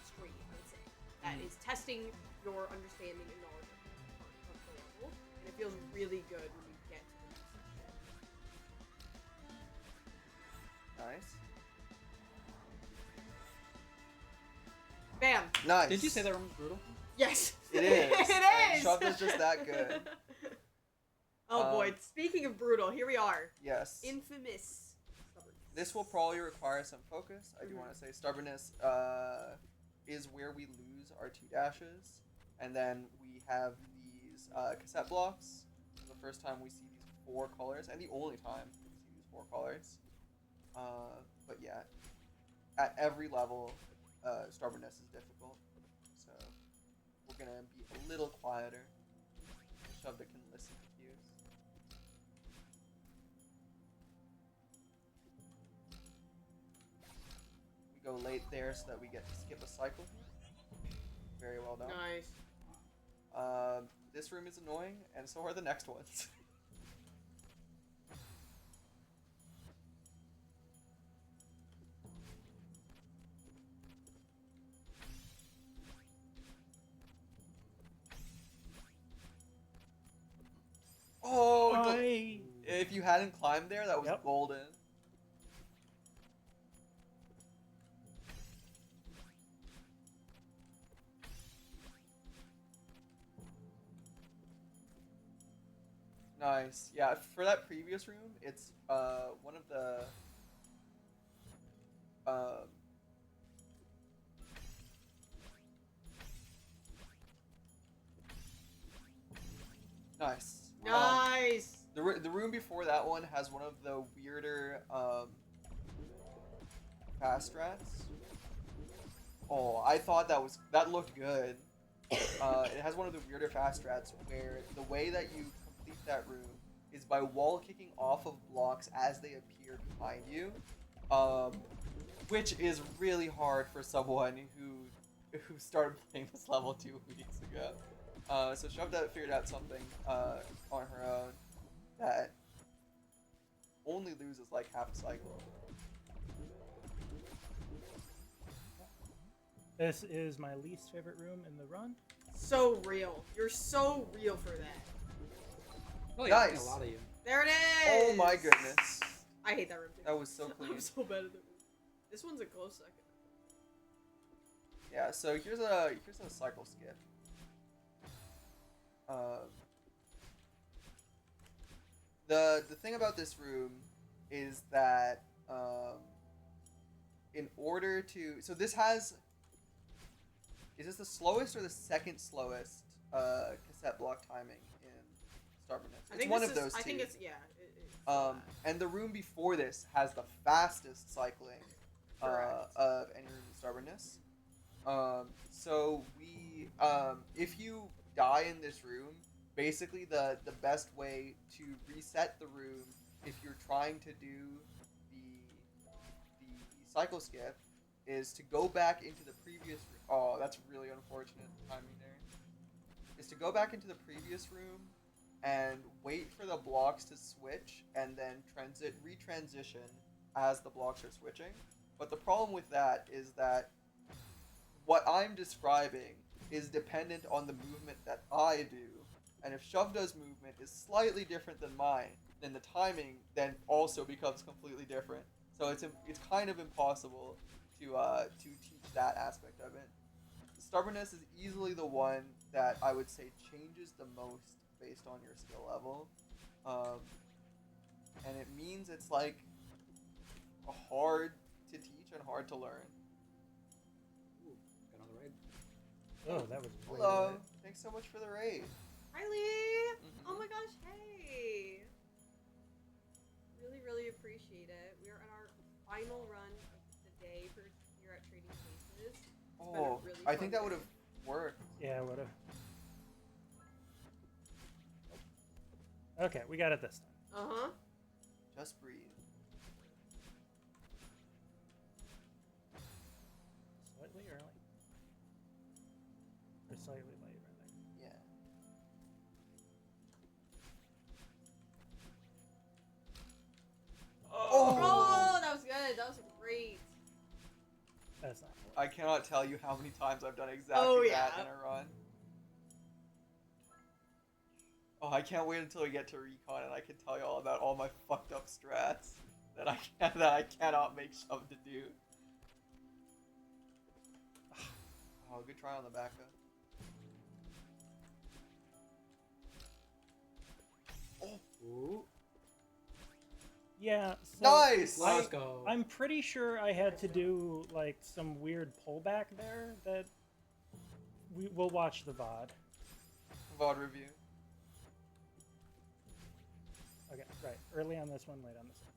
screen, I would say, that is testing your understanding and knowledge of the level, and it feels really good when you get to the next section. Nice. Bam! Nice. Did you say that room was brutal? Yes. It is. It And is. Shovda's just that good. Oh boy. Speaking of brutal, here we are. Yes. Infamous. Stubbornness. This will probably require some focus. I do Mhm. want to say stubbornness is where we lose our 2 dashes, and then we have these cassette blocks. This is the first time we see these 4 colors, and the only time we see these 4 colors. But yeah, at every level, stubbornness is difficult. So we're gonna be a little quieter. Shovda can listen to cues. We go late there so that we get to skip a cycle here. Very well done. Nice. This room is annoying, and so are the next ones. Oh, I... if you hadn't climbed there, that was Yep. golden. Nice. Yeah, for that previous room, it's one of the nice. Nice. The room before that one has one of the weirder fast strats. Oh, I thought that looked good. It has one of the weirder fast strats where the way that you complete that room is by wall kicking off of blocks as they appear behind you, which is really hard for someone who started playing this level 2 weeks ago. So Shovda figured out something on her own that only loses like half a cycle. This is my least favorite room in the run. So real. You're so real for that. Oh yeah, I think Nice. a lot of you. There it is. Oh my goodness. I hate that room too. That was so clean. I'm so bad at that room. This one's a close second. Yeah, so here's a cycle skip. The thing about this room is that in order to this has, is this the slowest or the second slowest cassette block timing in Stubbornness? I It's think one this of is, those two. I think it's it's And the room before this has the fastest cycling Correct. of any room in Stubbornness. So we, if you die in this room, basically the best way to reset the room, if you're trying to do the cycle skip, is to go back into the previous room. Oh, that's really unfortunate timing there. Is to go back into the previous room and wait for the blocks to switch and then retransition as the blocks are switching. But the problem with that is that what I'm describing is dependent on the movement that I do. And if Shovda's movement is slightly different than mine, then the timing then also becomes completely different. So it's kind of impossible to teach that aspect of it. Stubbornness is easily the one that I would say changes the most based on your skill level. And it means it's like hard to teach and hard to learn. Ooh, got another raid. Oh, that was way Hello. away. Thanks so much for the raid. Hi, Lee. Mhm. Oh my gosh, hey. Really, really appreciate it. We are at our final run of the day for here at Trading Places. been a Oh, really I fun think that day. would have worked. Yeah, would have. Okay, we got it this time. Uh-huh. Just breathe. Slightly early. Or slightly late, rather. Yeah. Oh, that was good. That was great. That's not. I cannot tell you how many times I've done exactly Oh, that yeah. in a run. Oh, I can't wait until we get to recon and I can tell you all about all my fucked up strats that I cannot make Shove to do. Oh, good try on the backup. Ooh. Yeah. So Nice! Let's go. I'm pretty sure I had to do like some weird pullback there that we'll watch the VOD. VOD review. Okay, right. Early on this one, late on this one.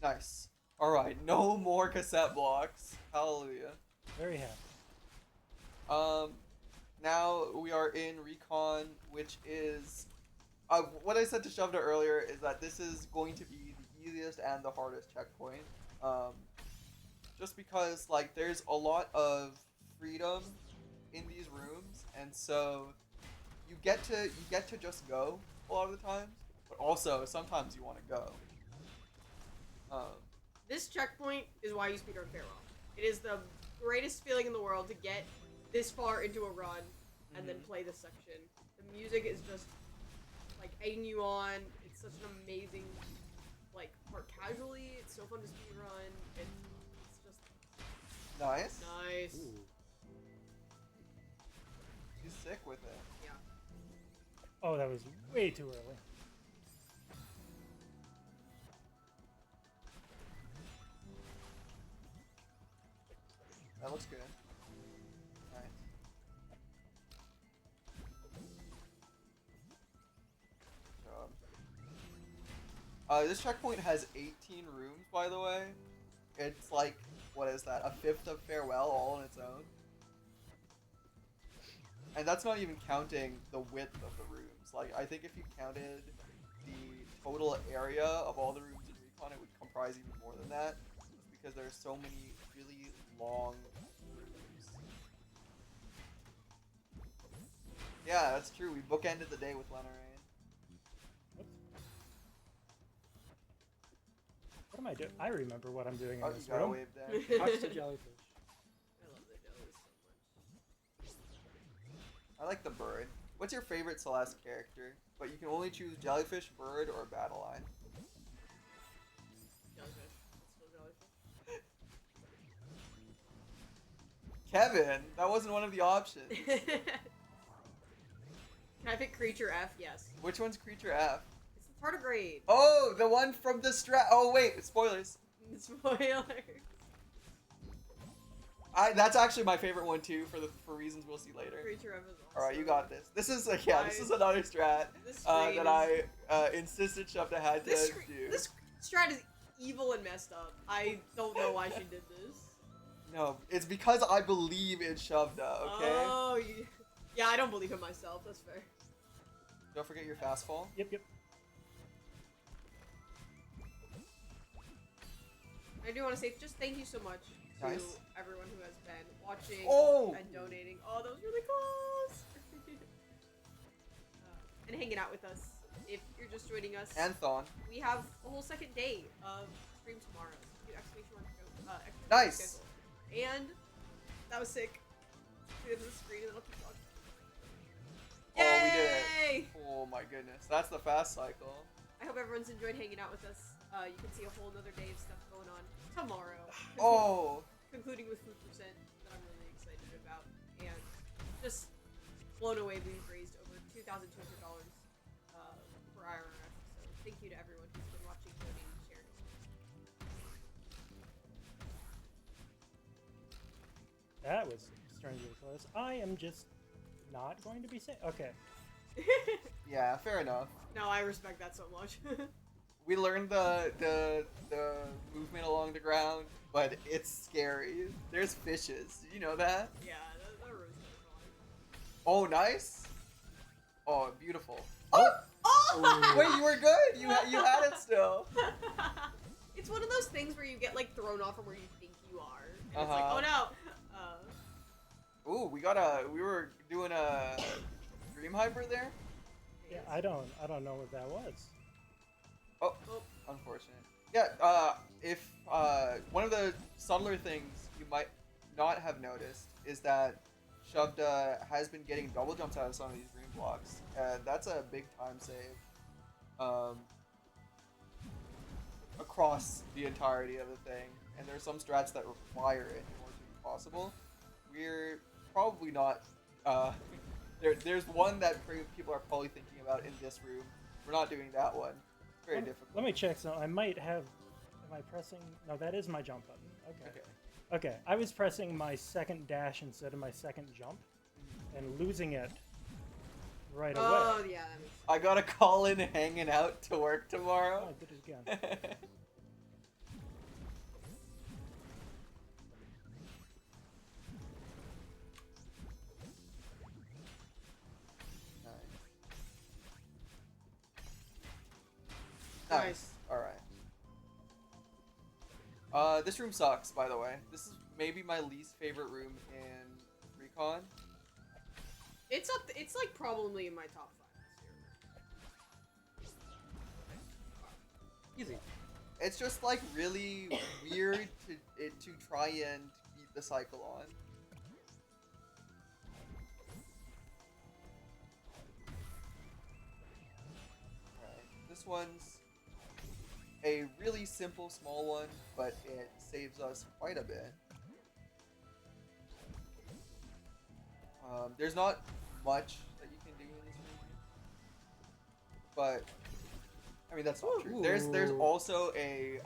Nice. Alright, no more cassette blocks. Hallelujah. Very happy. Now we are in Recon, which is... what I said to Shovda earlier is that this is going to be the easiest and the hardest checkpoint. Just because, like, there's a lot of freedom in these rooms, and so you get to just go a lot of the times, but also sometimes you want to go. This checkpoint is why you speedrun Farewell. It is the greatest feeling in the world to get this far into a run and then play this section. The music is just like egging you on. It's such an amazing like part casually. It's so fun to speedrun. It's just Nice. nice. Ooh. She's sick with it. Yeah. Oh, that was way too early. That looks good. Nice. Good job. This checkpoint has 18 rooms, by the way. It's like, what is that? A fifth of Farewell all on its own. And that's not even counting the width of the rooms. Like, I think if you counted the total area of all the rooms in Recon, it would comprise even more than that. Just because there's so many really long rooms. Yeah, that's true. We bookended the day with Lenarain. What am I doing? I remember what I'm doing Oh, in you this got a room. wave there. Touch the jellyfish. I love the jellies so much. I like the bird. What's your favorite Celeste character? But you can only choose jellyfish, bird, or battle line. Jellyfish. It's still jellyfish. Kevin, that wasn't one of the options. Can I pick creature F? Yes. Which one's creature F? It's the tardigrade. Oh, the one from the strat. Oh wait, spoilers. Spoiler. That's actually my favorite one too, for reasons we'll see later. Creature F is awesome. All right, you got this. This is this is another strat This screen that I insisted Shovda had to This, do. this strat is evil and messed up. I don't know why she did this. No, it's because I believe in Shovda. Okay. Oh, yeah, I don't believe in myself. That's fair. Don't forget your fast fall. Yep, yep. I do want to say just thank you so much to Nice. everyone who has been watching Oh! and donating. Oh, that was really close. And hanging out with us. If you're just joining us, And Thon. we have a whole second day of stream tomorrow. So do exclamation mark extra Nice. schedule. And that was sick. See the screen and then I'll keep talking. Oh, we did it. Yay! Oh my goodness, that's the fast cycle. I hope everyone's enjoyed hanging out with us. You can see a whole nother day of stuff going on tomorrow. Oh, Concluding with Food Percent that I'm really excited about. And just blown away we've raised over $2,200 for IRF. So thank you to everyone who's been watching, donating, sharing. That was strangely close. I am just not going to be saying. Okay. yeah, fair enough. No, I respect that so much. We learned the movement along the ground, but it's scary. There's fishes. Did you know that? Yeah, that room's kind Oh, nice. Oh, beautiful. of Oh, fun. Oh! wait, you were good. You had it still. It's one of those things where you get like thrown off from where you think you are, and it's Uh-huh. like, oh no. Ooh, we were doing a dream hyper there. Yeah, I don't know what that was. Oh, Oh. unfortunate. Yeah, if one of the subtler things you might not have noticed is that Shovda has been getting double jumps out of some of these green blocks, and that's a big time save. across the entirety of the thing, and there are some strats that require it in order to be possible. We're probably not. There's one that people are probably thinking about in this room. We're not doing that one. It's very difficult. Let me check. So I might have. Am I pressing? No, that is my jump button. Okay. Okay. I was pressing my second dash instead of my second jump, and losing it right away. Oh yeah, that makes sense. I gotta call in hanging out to work Oh, tomorrow. I did it again. Nice. All right. This room sucks, by the way. This is maybe my least favorite room in Recon. It's up. It's like probably in my top 5 this year. Easy. It's just like really weird to try and beat the cycle on. Right. This one's a really simple small one, but it saves us quite a bit. There's not much that you can do in this room, but I mean that's not true. There's also a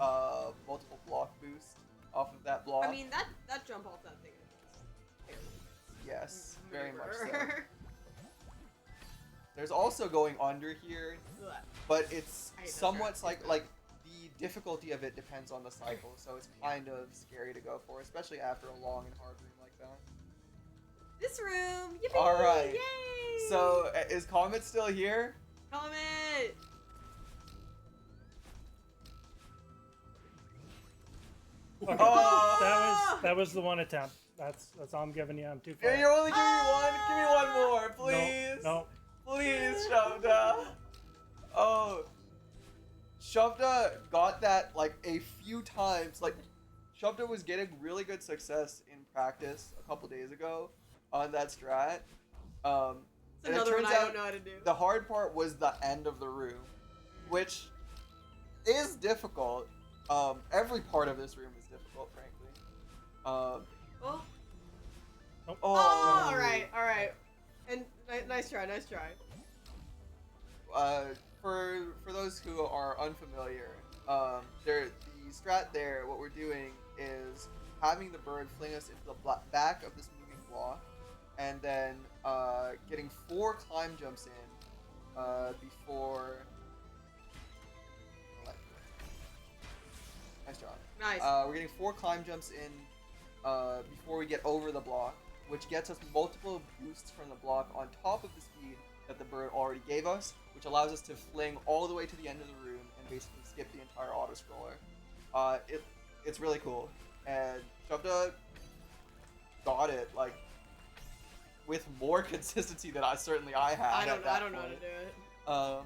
multiple block boost off of that block. I mean that jump off that thing is Yes, very much so. maneuver. There's also going under here, Ugh. but it's I hate those somewhat traps. like the difficulty of it depends on the cycle, so it's kind of scary to go for, especially after a long and hard room like that. This room. Yippee! All right. Yay! So is Comet still here? Comet. Okay. Oh! That was the one attempt. That's all I'm giving you. I'm too far. Yeah, you're only giving me one. Give me one more, please. No. Please, Shovda. Oh. Shovda got that like a few times. Like, Shovda was getting really good success in practice a couple days ago on that strat. And It's it another one turns I out don't know how to do. the hard part was the end of the room, which is difficult. Every part of this room is difficult, frankly. Oh. Oh, All right. And nice try. For those who are unfamiliar, the strat there, what we're doing is having the bird fling us into the back of this moving block, and then getting 4 climb jumps in before. Nice job. Nice. We're getting 4 climb jumps in before we get over the block, which gets us multiple boosts from the block on top of the speed that the bird already gave us, which allows us to fling all the way to the end of the room and basically skip the entire auto scroller. It's really cool, and Shovda got it like with more consistency than I had. I at don't that know how to point. do it. Alright.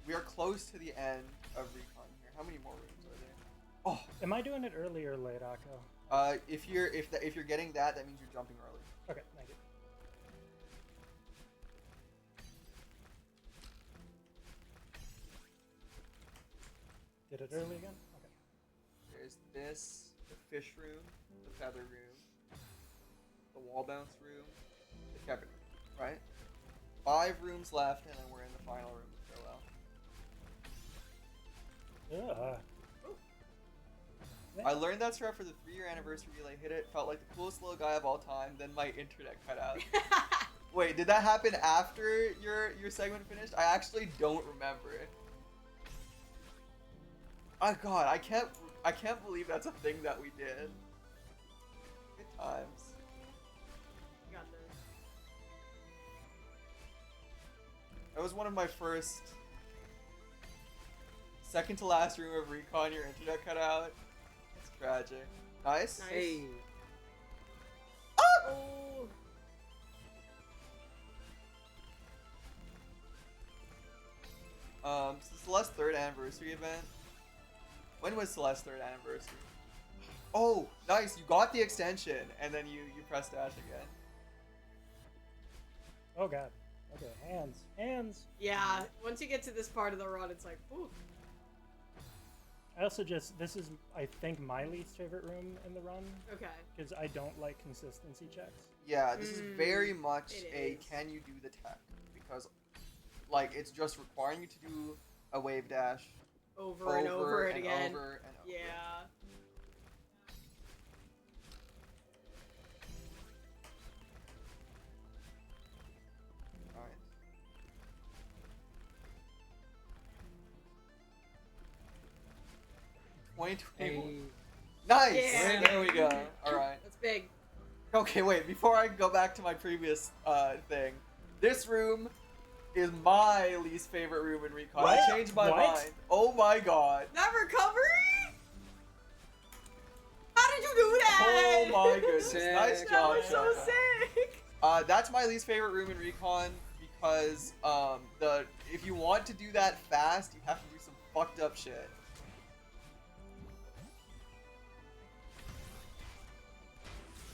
We are close to the end of Recon here. How many more rooms are there? Oh, Am I doing it early or late, Akko? if you're getting that means you're jumping early. Okay, thank you. Did it early again? Okay. There's this, the fish room, the feather room, the wall bounce room, the cabin room, right? 5 rooms left, and then we're in the final room of farewell. Yeah. I learned that strat for the 3-year anniversary relay. Hit it, felt like the coolest little guy of all time. Then my internet cut out. Wait, did that happen after your segment finished? I actually don't remember it. Oh god, I can't believe that's a thing that we did. Good times. Got this. That was one of my first, second to last room of Recon. Your internet cut out. It's tragic. Nice. Nice. Hey. Oh. Celeste's 3rd anniversary event. When was Celeste's 3rd anniversary? Oh, nice! You got the extension, and then you press dash again. Oh god. Okay, hands. Yeah, once you get to this part of the run, it's like, ooh. I also this is, I think, my least favorite room in the run, Okay. because I don't like consistency checks. Yeah, this is very much it a is. can you do the tech, because like it's just requiring you to do a wave dash Over and over it again. over and over. Yeah. All right. Hey. Nice. Yeah. There we go. All right. That's big. Okay, wait. Before I go back to my previous thing, this room is my least favorite room in Recon. What? I changed my What? mind. Oh my god. That recovery? How did you do that? Oh my goodness. Sick. Nice That job, was so Shaka. sick. That's my least favorite room in Recon because if you want to do that fast, you have to do some fucked up shit.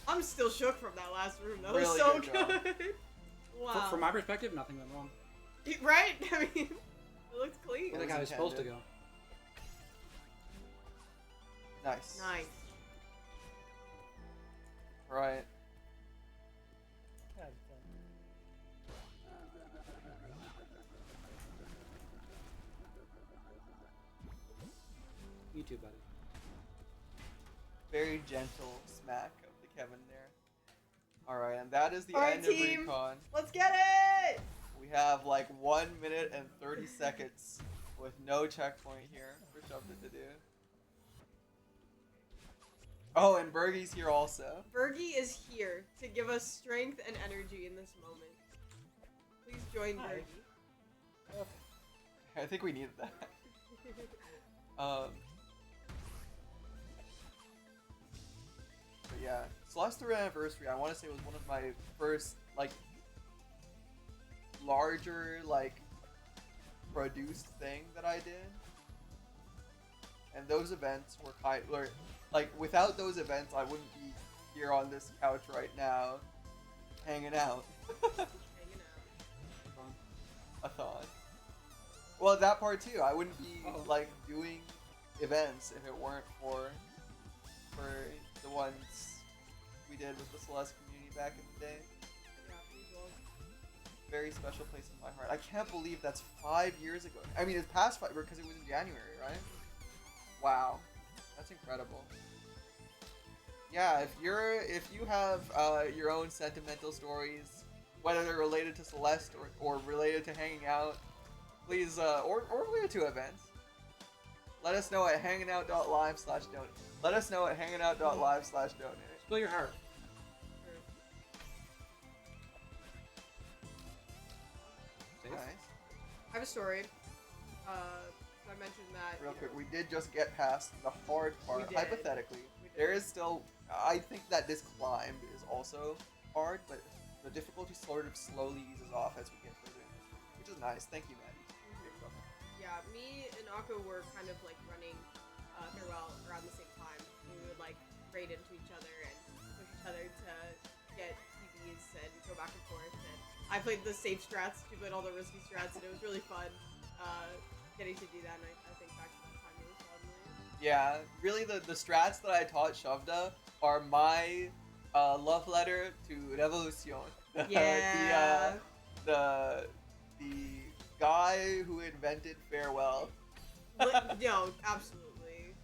I'm still shook from that last room. That was Really so good job. good. Wow. From my perspective, nothing went wrong. Right? I mean, it looked clean. I think I was supposed to go. Nice. Nice. Right. Have fun. You too, buddy. Very gentle smack of the Kevin there. Alright, and that is the Alright, end team. of Recon. Let's get it! We have like 1 minute and 30 seconds with no checkpoint here for something to do. Oh, and Bergie's here also. Bergie is here to give us strength and energy in this moment. Please join Hi. Bergie. Okay. I think we needed that. But yeah, Celeste Anniversary, I want to say was one of my first, like, larger, like, produced thing that I did. And those events were like, without those events, I wouldn't be here on this couch right now, hanging out. Hanging out. A thought. Well, that part too. I wouldn't be Uh-oh. like doing events if it weren't for the ones we did with the Celeste community back in the day. Yeah, please well. Very special place in my heart. I can't believe that's 5 years ago. I mean, it's past 5 because it was in January, right? Wow, that's incredible. Yeah, if you have your own sentimental stories, whether they're related to Celeste or related to hanging out, please or related to events, let us know at hanginout.live/donate. Let us know at hanginout.live/donate. Spill your heart. Safe? Nice. I have a story. So I mentioned that. Real you quick, know, we did just get past the hard part. did. Hypothetically, We did. there is still. I think that this climb is also hard, but the difficulty sort of slowly eases off as we get further in this room, which is nice. Thank you, Maddie. Yeah, me and Akko were kind of like running farewell around the same time. We would like raid into each other and push each other to get PBs and go back and forth. And I played the safe strats, she played all the risky strats, and it was really fun getting to do that. And I think back to that time really fondly. Yeah, really, the strats that I taught Shovda are my love letter to Revolution. Yeah. the guy who invented farewell. No, absolutely.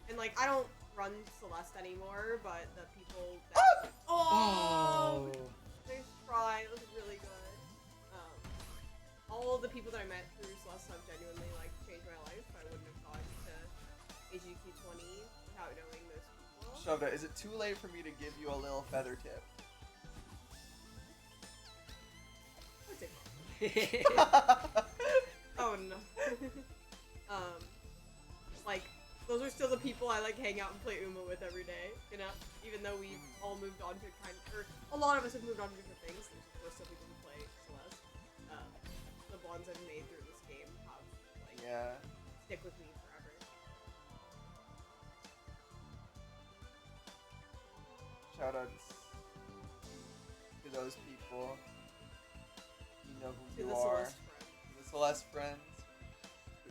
And like, I don't run Celeste anymore, but the people that Oh. nice try. It was really good. All of the people that I met through Celeste have genuinely like changed my life. I wouldn't have gone to AGQ 20 without knowing those people. Shovda, is it too late for me to give you a little feather tip? What's it? Oh no. Like those are still the people I like hang out and play Uma with every day. You know, even though we've all moved on to or a lot of us have moved on to different things. There's of course still people who play Celeste. The bonds I've made through this game have like Yeah. stick with me forever. Shoutouts to those people. You know To who the you are. Celeste friend. To the Celeste friends.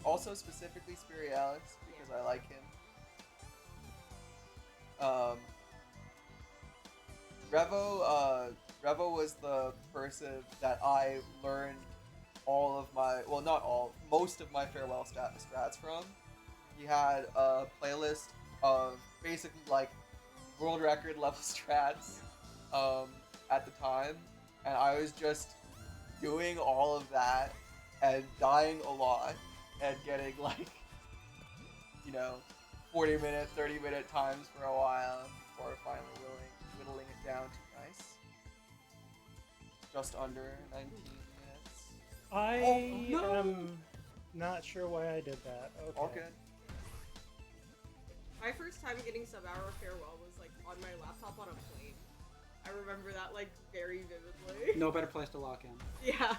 Also specifically Spirialis, because I like him. Revo was the person that I learned all of my, well, not all, most of my farewell strats from. He had a playlist of basically like world record level strats at the time, and I was just doing all of that and dying a lot and getting like, you know, 40-minute, 30-minute times for a while before finally whittling it down to nice. Just under 19 minutes. I no! am not sure why I did that. Okay. All good. My first time getting sub-hour farewell was like on my laptop on a plane. I remember that like very vividly. No better place to lock in. Yeah.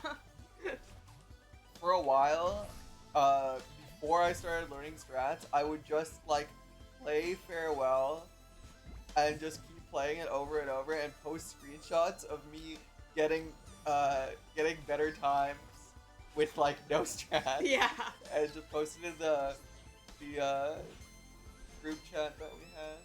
For a while, before I started learning strats, I would just like play farewell and just keep playing it over and over and post screenshots of me getting better times with like no strats. Yeah. And just post it in the group chat that we had.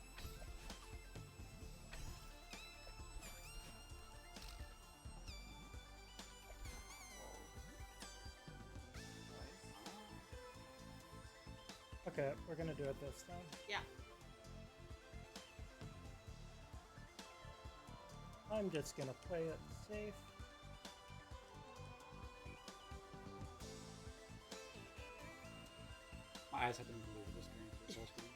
Okay, we're gonna do it this time. Yeah. I'm just gonna play it safe. My eyes have been glued to the screen for this whole screen.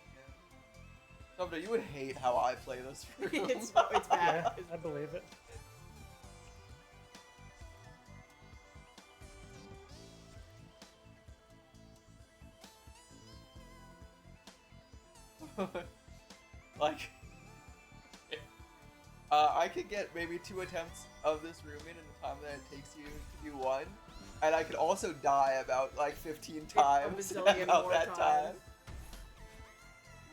Shovda, you would hate how I play this room. it's bad. Yeah, It's I believe it. Like, I could get maybe 2 attempts of this room in the time that it takes you to do one, and I could also die about like 15 times bazillion about more that time. times.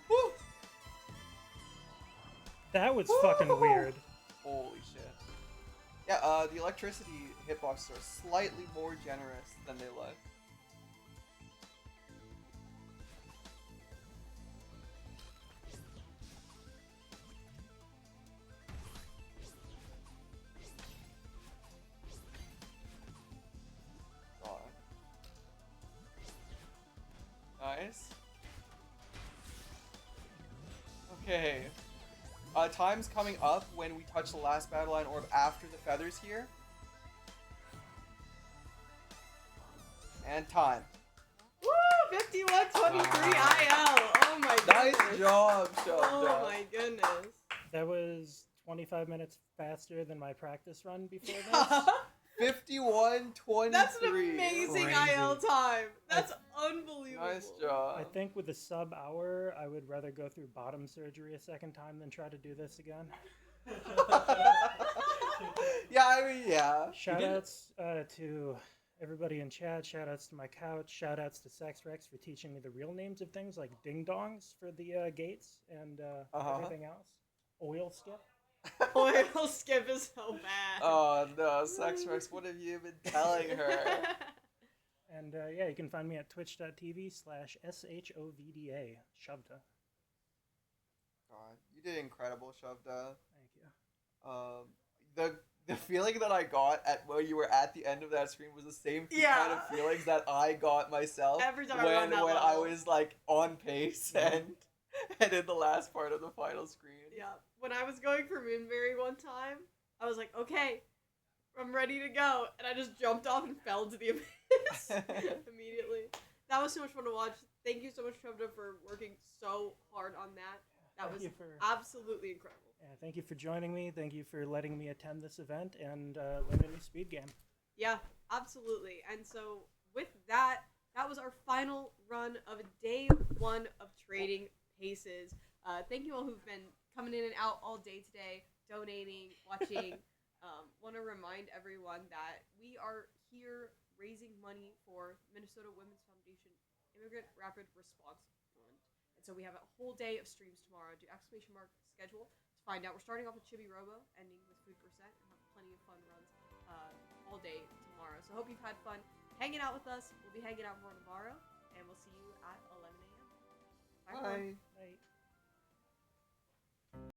Woo! That was fucking weird. Holy shit. Yeah, the electricity hitboxes are slightly more generous than they look. God. Nice. Okay. Time's coming up when we touch the last battle line orb after the feathers here. And time. Woo! 51-23 IL. Oh my goodness. Nice job, Shovda. Oh my goodness. That was 25 minutes faster than my practice run before this. 51-23. That's an amazing Crazy. IL time. That's unbelievable. Nice job. I think with a sub hour, I would rather go through bottom surgery a second time than try to do this again. Yeah, I mean, yeah. Shoutouts to everybody in chat. Shoutouts to my couch. Shoutouts to Sex Rex for teaching me the real names of things like ding dongs for the gates and everything else. Oil skip. Oil skip is so bad. Oh no, Sex Rex, what have you been telling her? And yeah, you can find me at twitch.tv/SHOVDA. Shovda. God, you did incredible, Shovda. Thank you. The feeling that I got at when you were at the end of that screen was the same kind Yeah. of feelings that I got myself Every time I when run that when I level. was like on pace and in the last part of the final screen. Yeah. When I was going for Moonberry one time, I was like, okay, I'm ready to go. And I just jumped off and fell into the abyss immediately. That was so much fun to watch. Thank you so much, Shovda, for working so hard on that. That was absolutely incredible. Yeah, thank you for joining me. Thank you for letting me attend this event and learn a new speed game. Yeah, absolutely. And so with that, that was our final run of day 1 of Trading Paces. Thank you all who've been coming in and out all day today, donating, watching. Want to remind everyone that we are here raising money for Minnesota Women's Foundation Immigrant Rapid Response Fund. And so we have a whole day of streams tomorrow. Do !schedule to find out. We're starting off with Chibi Robo, ending with Food Percent, and have plenty of fun runs all day tomorrow. So hope you've had fun hanging out with us. We'll be hanging out more tomorrow, and we'll see you at 11 a.m. Bye. Everyone. Bye.